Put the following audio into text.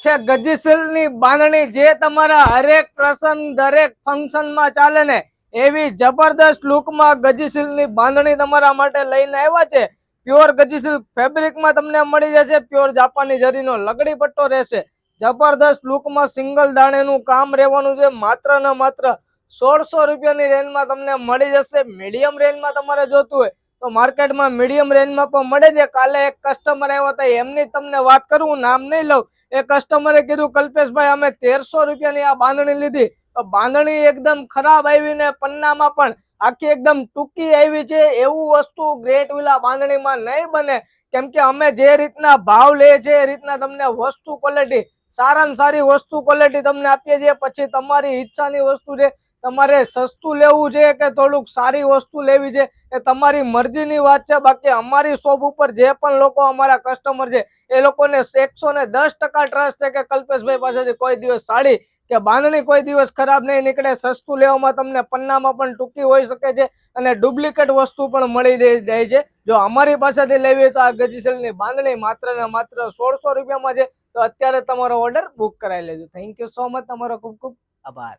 છે ગજીસિલ ની બાંધણી જે તમારા હરેક પ્રસંગ દરેક ફંક્શન માં ચાલે ને એવી જબરદસ્ત લુક માં ગજીસિલ ની બાંધણી તમારા માટે લઈને આવ્યા છે। પ્યોર ગજીસિલ ફેબ્રિક માં તમને મળી જશે। પ્યોર જાપાની જરીનો લગડી પટ્ટો રહેશે। જબરદસ્ત લુક માં સિંગલ દાણે નું કામ રહેવાનું છે। માત્ર ને માત્ર 1600 રૂપિયાની રેન્જ માં તમને મળી જશે। મીડિયમ રેન્જ માં તમારે જોતું હોય તો માર્કેટ में मीडियम रेंज में पण मळे छे। काले एक कस्टमर आव्या हता एमनी तमने वात करूं, नाम नहीं लઉં। ए कस्टमरे कीधुं कल्पेशभाई अमे 1300 रूपियानी आ बांधणी लीधी तो बांधणी एकदम खराब आवी ने पन्नामां पण आखी एकदम टूंकी आवी छे। एवुं वस्तु ग्रेट विला बांधणीमां नहीं बने केम के अमे जे रीतना भाव लઈએ छे ए रीतना तमने वस्तु क्वॉलिटी सारामां सारी वस्तु क्वॉलिटी तमने आपीए छीए। पछी तमारी ઈચ્છાની वस्तु छे, तमारे सस्तुं लेवुं छे के थोडुंक सारी वस्तु लेवी छे ए तमारी मर्जीनी वात छे। बाकी अमारी शॉप उपर जे पण लोको अमारा कस्टमर छे ए लोकोने 110% ट्रस्ट छे के कल्पेशभाई पासेथी कोई दिवस साड़ी के बांधणी कोई दिवस खराब नहीं निकळे। सस्तुं लेवामां तमने पन्नामां पण टूंकी होई शके छे अने डुप्लिकेट वस्तु पण मळी जाय छे। जो अमारी पासेथी लेवी होय तो आ गजीसेलनी बांधणी मात्र ने मात्र 1600 रूपियामां छे। तो अत्यारे तमारो ऑर्डर बुक करावी लेजो। थैंक यू सो मच, तमारो खूब खूब आभार।